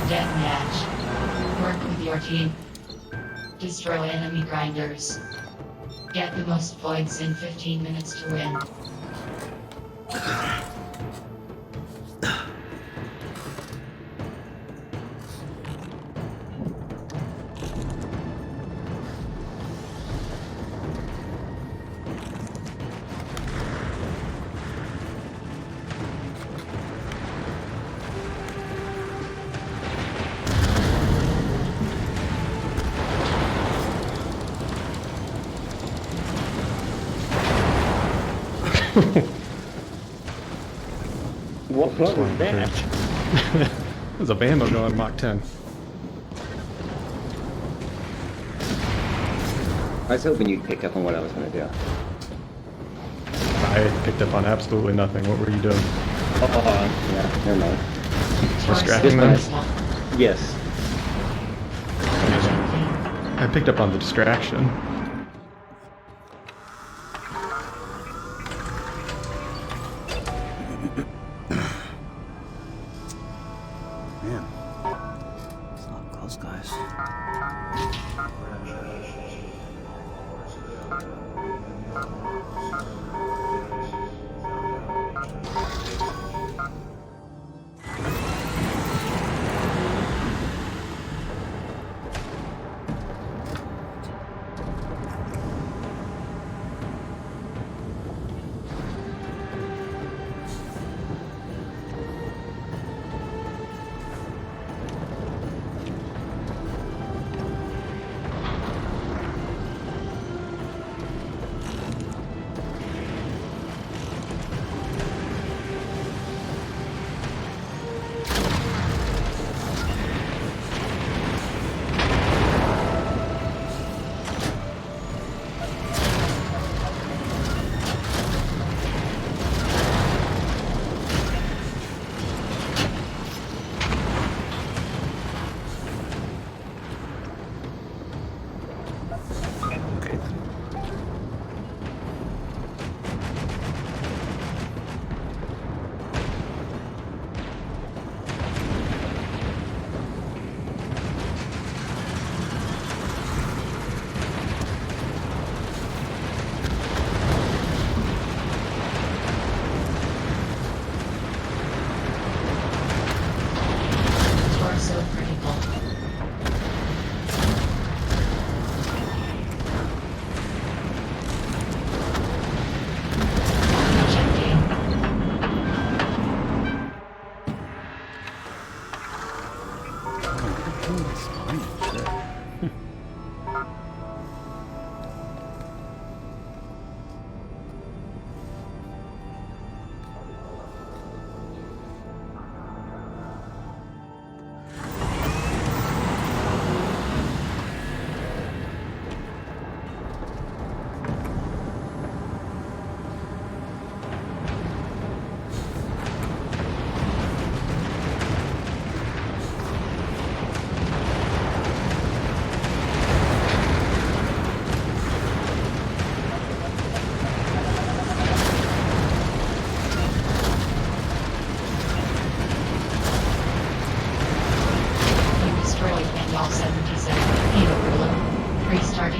Deathmatch. Work with your team. Destroy enemy grinders. Get the most points in 15 minutes to win. What was that? There's a Bama going Mach 10. I was hoping you picked up on what I was going to do. I picked up on absolutely nothing. What were you doing? Yeah, never mind. Distracting them? Yes. I picked up on the distraction. Man, it's not close, guys.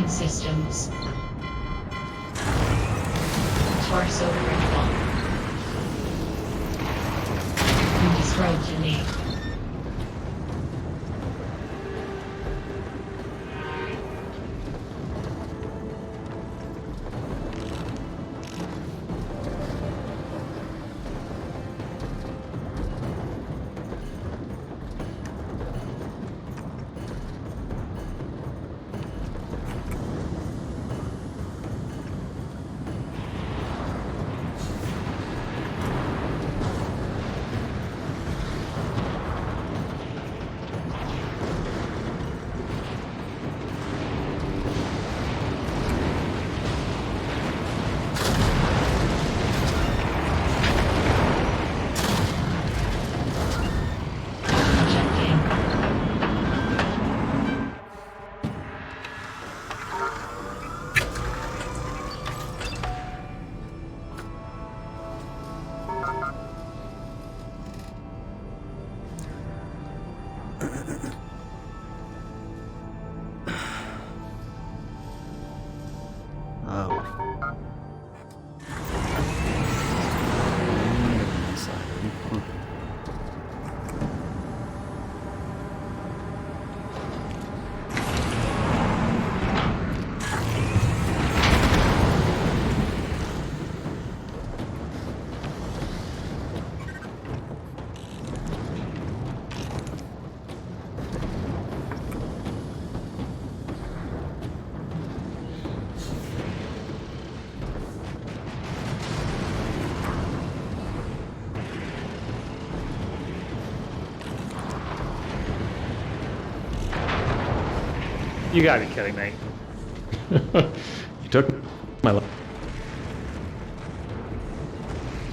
Systems. Torso critical. You destroyed Janine. You gotta be kidding me. You took my life.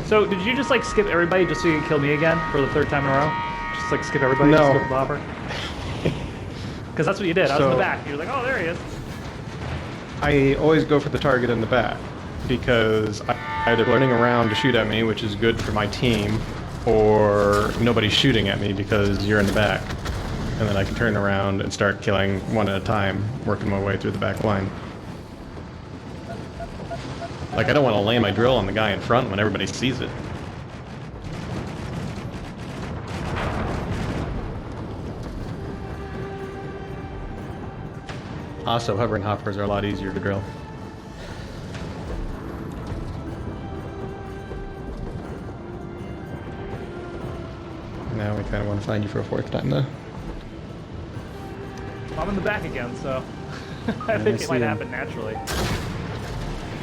So, did you just like skip everybody just so you could kill me again for the third time in a row? Just like skip everybody, No. skip the bopper? Because that's what you did. I was in the So- back. You're like, oh, there he is. I always go for the target in the back because either running around to shoot at me, which is good for my team, or nobody's shooting at me because you're in the back. And then I can turn around and start killing one at a time, working my way through the back line. Like, I don't want to land my drill on the guy in front when everybody sees it. Also, hovering hoppers are a lot easier to drill. Now we kind of want to find you for a fourth time, though. I'm in the back again, so I I think it see might him. happen naturally.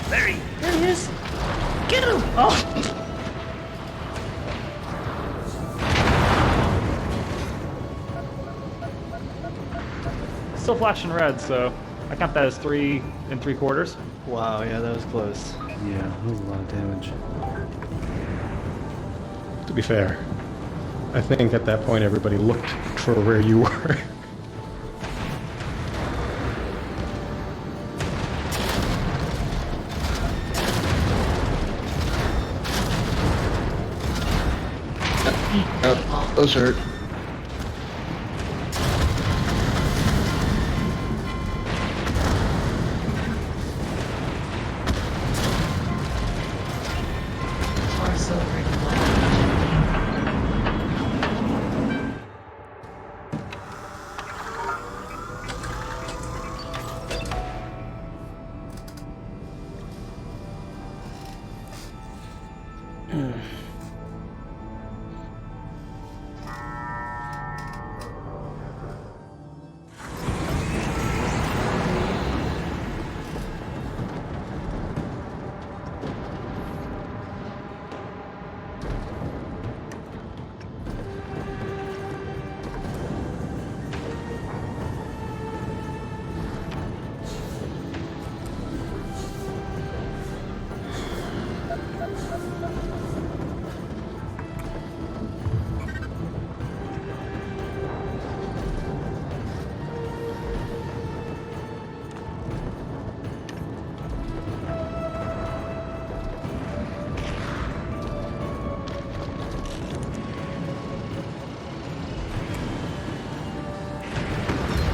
There he is! Get him! Oh! Still flashing red, so I count that as 3 3/4. Wow, yeah, that was close. Yeah, that was a lot of damage. To be fair, I think at that point everybody looked for where you were. Oh, Those hurt. torso critical.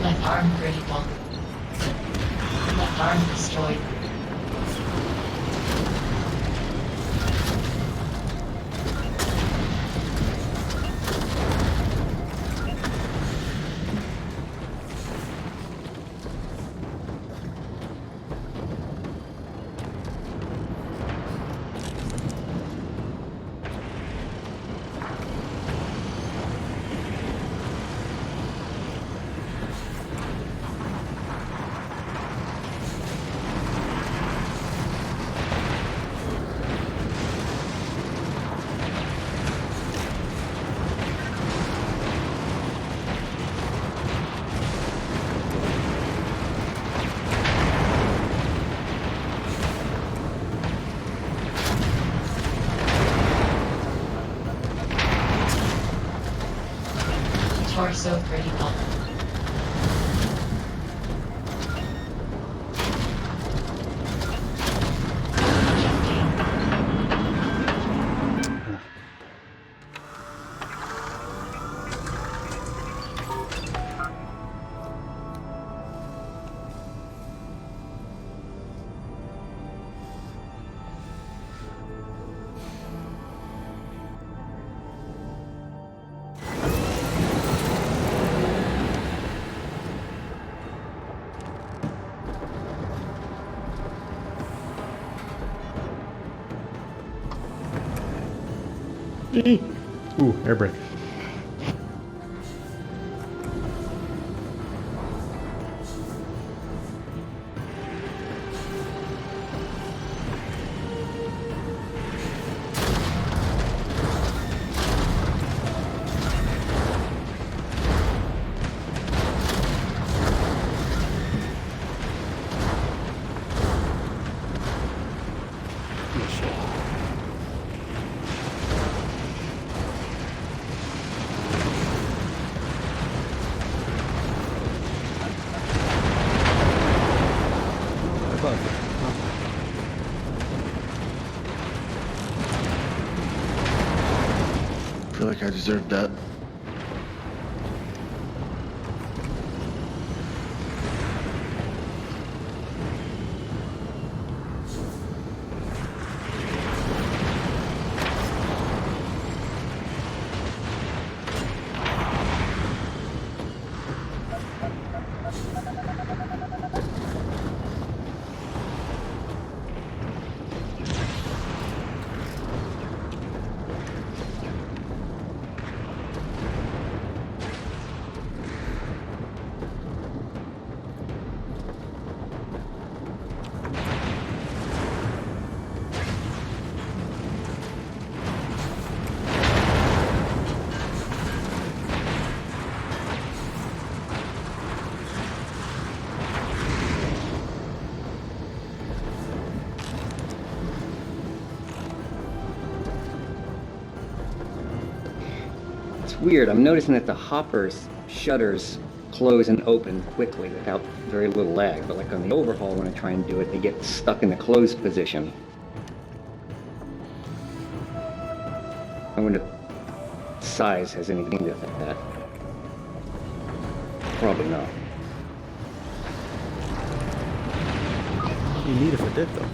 Left arm critical. Left arm destroyed. Torso critical. Ooh, air brake. like I deserved that. Weird, I'm noticing that the hopper's shutters close and open quickly without very little lag, but like on the overhaul when I try and do it, they get stuck in the closed position. I wonder if size has anything to do with that. Probably not. You need if it did, though.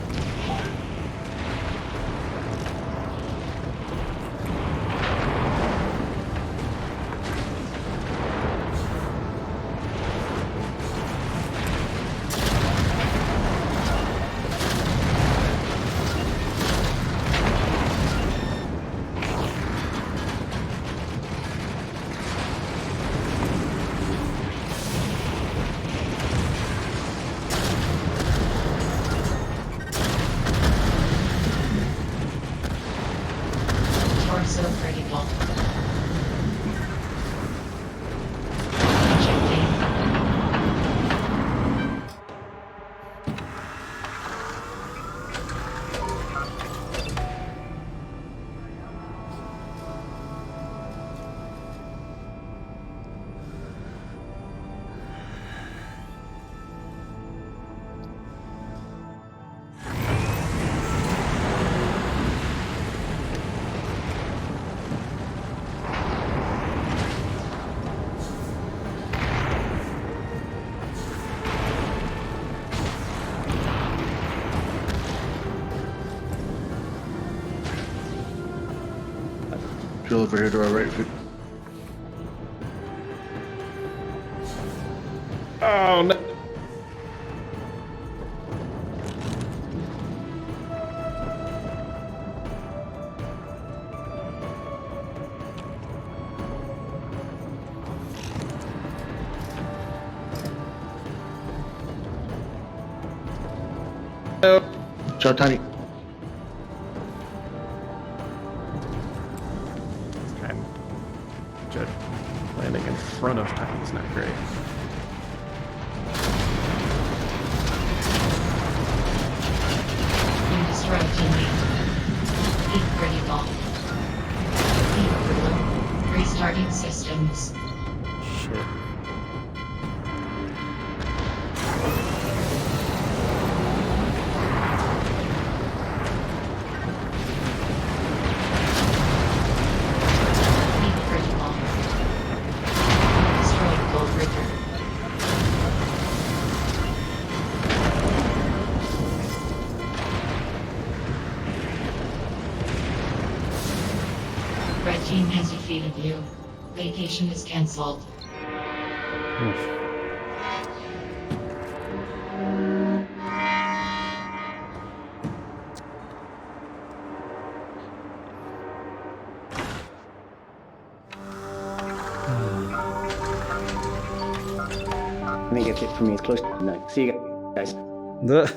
Torso critical. Drill over here to our right. Oh no. Ciao, Tiny. And just landing in front of Tiny is not great. You destroy teammate. Heat critical. Heat cooler. Restarting systems. Shit. Heat critical. Destroyed gold rigger. Red team has defeated you. Vacation is cancelled. Oof. I think that's it for me. It's close to night. See you guys. Ugh.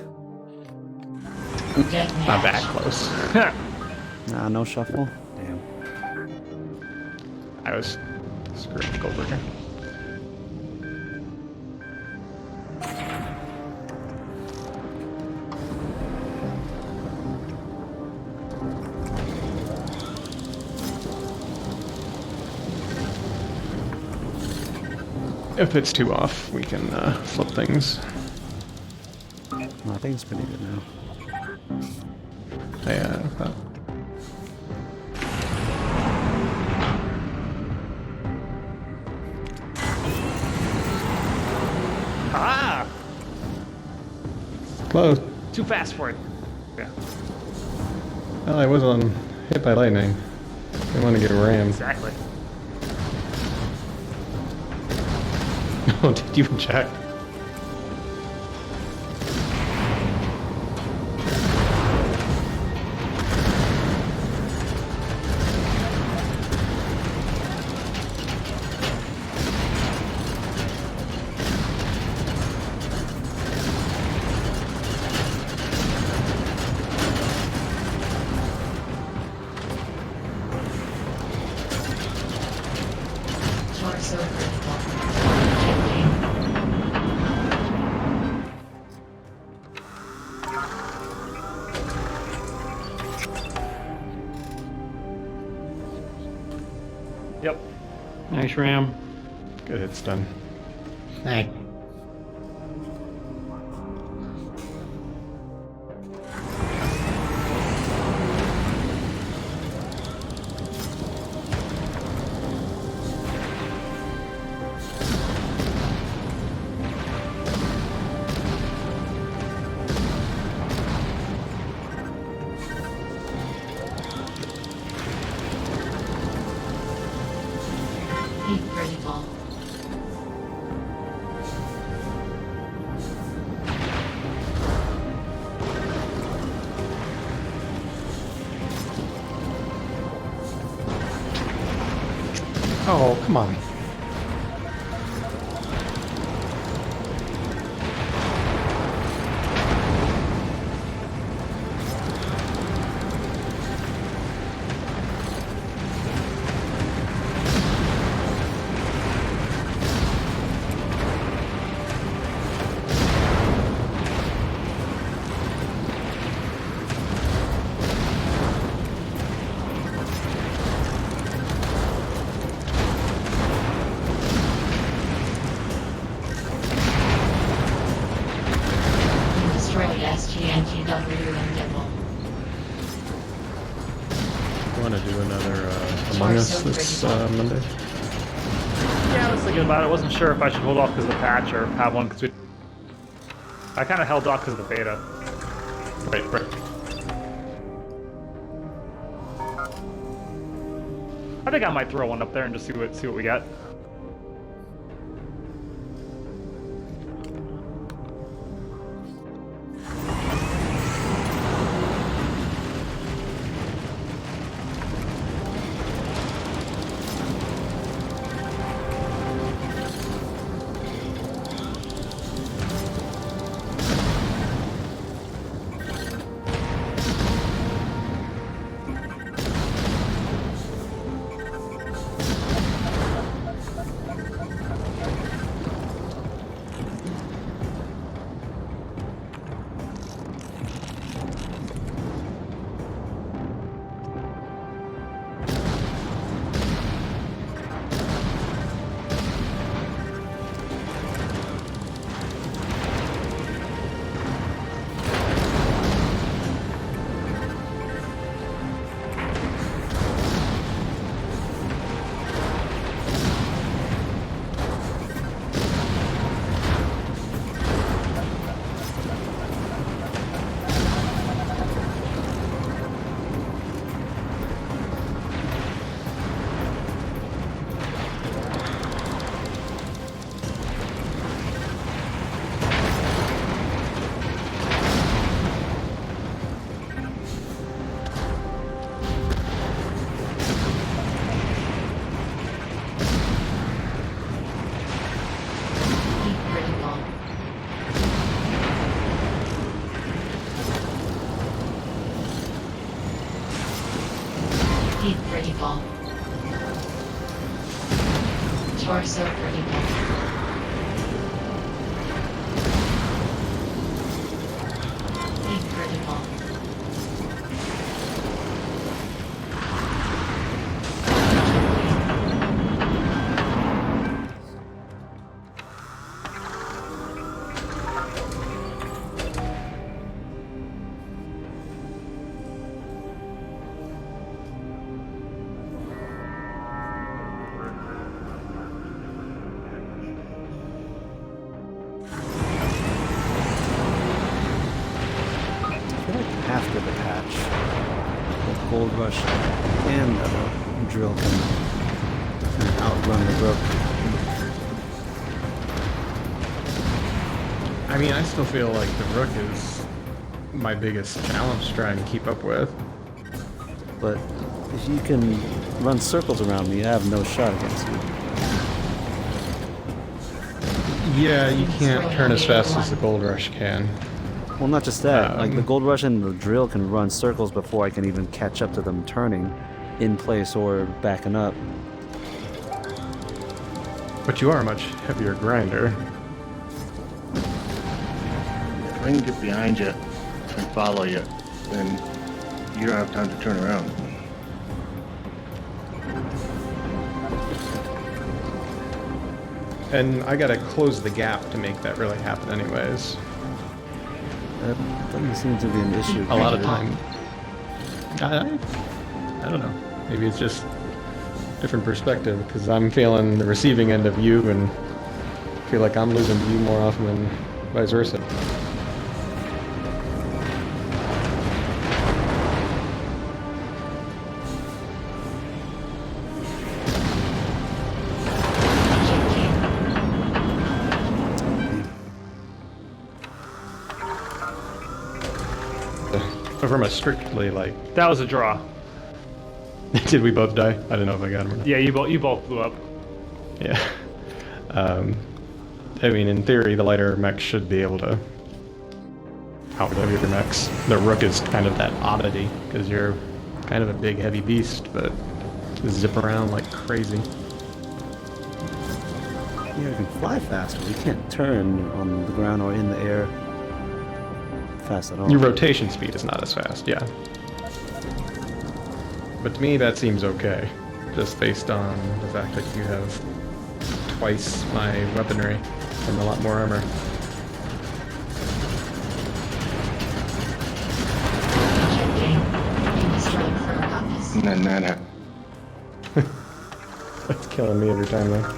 Deathmatch. Not that close. Nah, no shuffle. Damn. I was screwed Goldberger. If it's too off, we can flip things. No, I think it's pretty good now. close. Too fast for it. Yeah, Well, I was on hit by lightning. Didn't want to get rammed. exactly. Oh, did you eject? Torso critical. Gently. Yep. Nice ram. Good hits done. Thanks. Heat critical. Oh, come on. You destroyed SGNTW and Devil. You want to do another Among Us this Monday? Yeah, I was thinking about it. I wasn't sure if I should hold off because of the patch or have one because I kind of held off because of the beta. Right, right. I think I might throw one up there and just see what we get. Heat critical. Heat critical. Torso critical. Heat critical. Gold Rush and the drill can outrun the Rook. I mean, I still feel like the Rook is my biggest challenge to try and keep up with. But if you can run circles around me, I have no shot against you. Yeah, you can't turn as fast as the Gold Rush can. Well, not just that. Like the Gold Rush and the drill can run circles before I can even catch up to them turning in place or backing up. But you are a much heavier grinder. If I can get behind you and follow you, then you don't have time to turn around. And I gotta close the gap to make that really happen anyways. That doesn't seem to be an issue. A lot of time. I don't know. Maybe it's just different perspective, because I'm feeling the receiving end of you and feel like I'm losing to you more often than vice versa. But from a strictly, like... That was a draw. Did we both die? I don't know if I got him or not. Yeah, you both blew up. Yeah. I mean, in theory, the lighter mechs should be able to out the heavier mechs. The Rook is kind of that oddity, because you're kind of a big, heavy beast, but zip around like crazy. Yeah, we can fly faster. We can't turn on the ground or in the air fast at all. Your rotation speed is not as fast, yeah. But to me, that seems okay, just based on the fact that you have twice my weaponry and a lot more armor. Nah. That's killing me every time, though.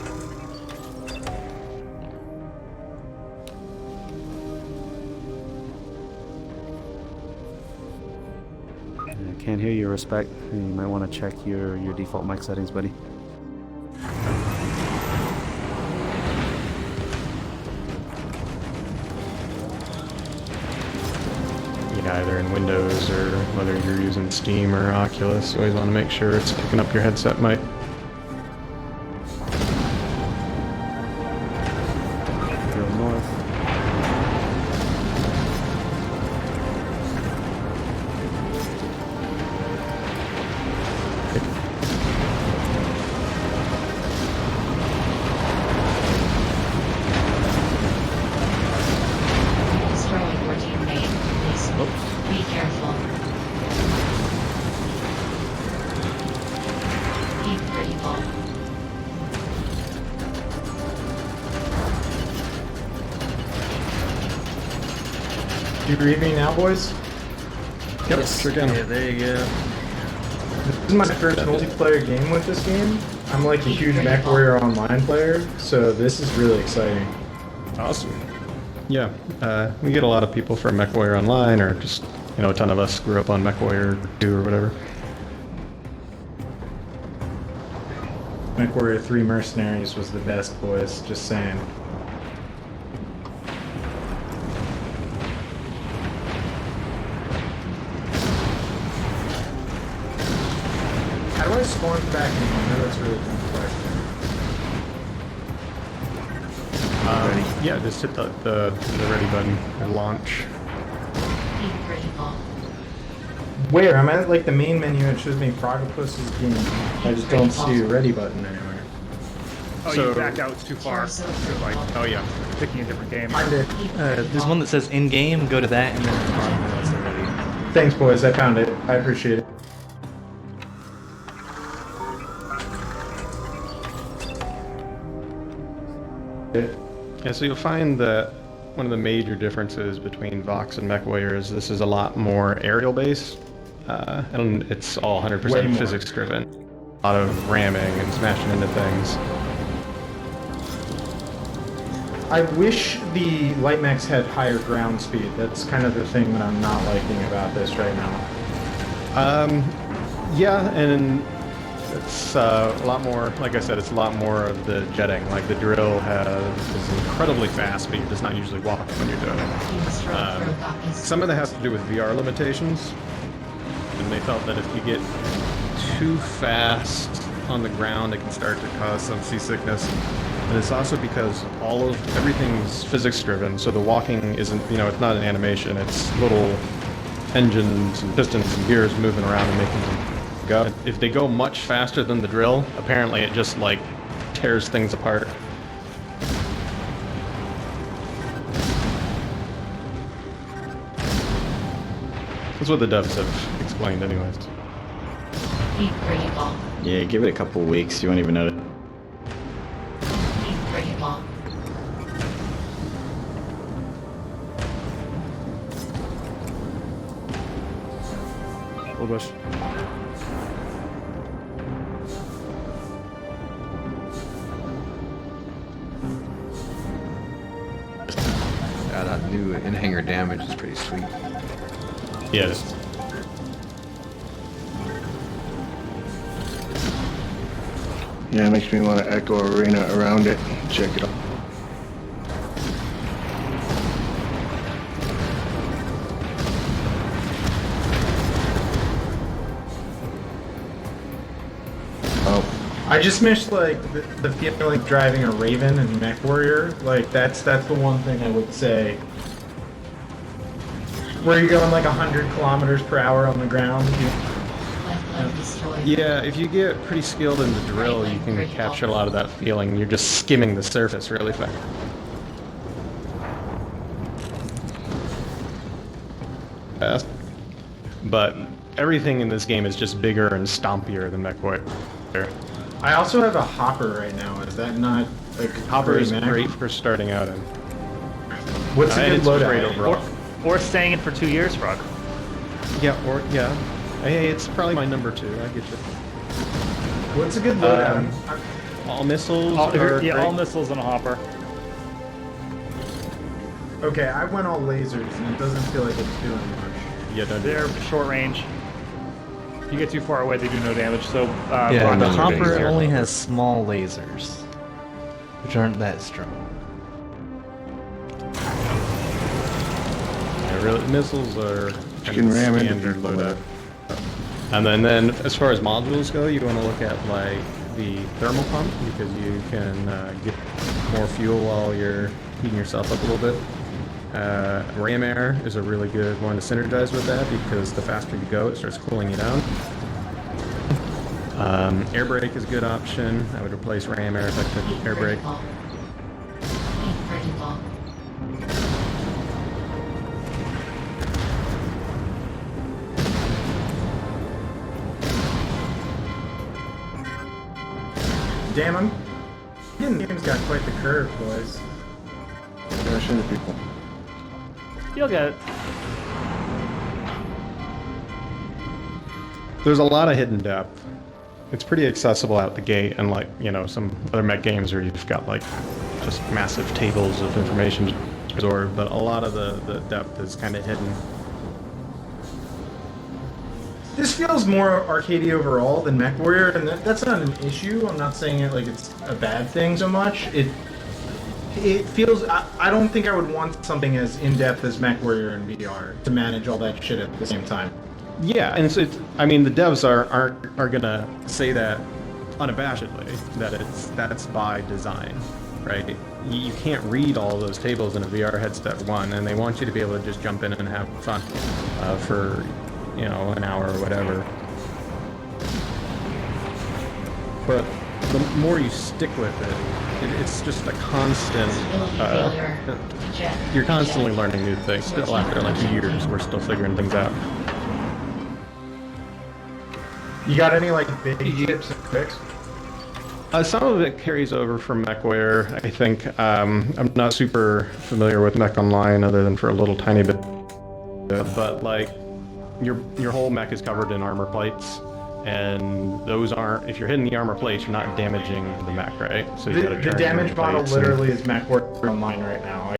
I can't hear your respect. You might want to check your default mic settings, buddy. Yeah, either in Windows or whether you're using Steam or Oculus, you always want to make sure it's picking up your headset mic. Go north. Destroy your teammate, please. Be careful. Keep critical. You read me now, boys? Yep, sure can. Yeah, there you go. This is my first multiplayer game with this game. I'm like a huge MechWarrior Online player, so this is really exciting. Awesome. Yeah, we get a lot of people from MechWarrior Online, or just, you know, a ton of us grew up on MechWarrior 2 or whatever. MechWarrior 3 Mercenaries was the best, boys, just saying. How do I spawn back in? I know that's a really good question. Yeah, just hit the ready button and launch. Keep critical. Where? I'm at like the main menu, it shows me Progopus's game. I just don't see a ready button anywhere. Oh, So- you backed out too far. You're like, Oh yeah. picking a different game. I did. There's one that says in-game, go to that, and then at the bottom that's already. Thanks, boys. I found it. I appreciate it. Yeah, so you'll find that one of the major differences between Vox and MechWarrior is this is a lot more aerial based, and it's all 100% Way more. physics driven. A lot of ramming and smashing into things. I wish the light mechs had higher ground speed. That's kind of the thing that I'm not liking about this right now. Yeah, and it's a lot more, like I said, it's a lot more of the jetting. Like the drill is incredibly fast, but it does not usually walk when you're doing it. Some of that has to do with VR limitations, and they felt that if you get too fast on the ground, it can start to cause some seasickness. And it's also because everything's physics driven, so the walking isn't, it's not an animation, it's little engines and pistons and gears moving around and making them go. If they go much faster than the drill, apparently it just like tears things apart. That's what the devs have explained anyways. Keep pretty long. Yeah, give it a couple weeks, you won't even notice. Keep pretty long. Oh gosh. Yeah, that new in-hanger damage is pretty sweet. Yeah, it is. Yeah, it makes me want to echo arena around it. Check it out. Oh, I just missed like the feeling of driving a Raven and Mech Warrior. Like that's the one thing I would say. Where you're going like 100 kilometers per hour on the ground. Yeah, if you get pretty skilled in the drill, you can capture a lot of that feeling. You're just skimming the surface really fast. But everything in this game is just bigger and stompier than MechWarrior. I also have a Hopper right now. Is that not like Hopper is pretty great for starting out in. What's a good great loadout? overall. Or staying in for 2 years, Frog. Yeah. Hey, it's probably my number 2. I get you. What's a good loadout? All missiles. All great. missiles and a hopper. Okay, I went all lasers, and it doesn't feel like it's doing much. Yeah, They're short range. If you get too far away, they do no damage. So Yeah, Frog the does hopper easier. only has small lasers, which aren't that strong. Yeah, really, missiles are you can ram into standard people loadout. And then as far as modules go, you want to look at like the thermal pump because you can get more fuel while you're heating yourself up a little bit. Ram air is a really good one to synergize with that because the faster you go, it starts cooling you down. Air brake is a good option. I would replace ram air if I took air brake. Keep pretty long. Damn, the game's got quite the curve, boys. gosh, into people. You'll get it. There's a lot of hidden depth. It's pretty accessible out the gate, and some other mech games where you've got just massive tables of information to absorb, but a lot of the depth is kind of hidden. This feels more arcadey overall than MechWarrior, and that's not an issue. I'm not saying it like it's a bad thing so much. It feels. I don't think I would want something as in-depth as MechWarrior in VR to manage all that shit at the same time. Yeah, and the devs are gonna say that unabashedly that that's by design, right? You can't read all those tables in a VR headset one, and they want you to be able to just jump in and have fun for an hour or whatever. But the more you stick with it, it's just a constant. You're constantly learning new things. Still after years, we're still figuring things out. You got any big tips and tricks? Some of it carries over from MechWarrior. I think I'm not super familiar with Mech Online other than for a little tiny bit, but your whole mech is covered in armor plates, and those aren't. If you're hitting the armor plates, you're not damaging the mech, right? So you The damage model literally is MechWarrior Online right now.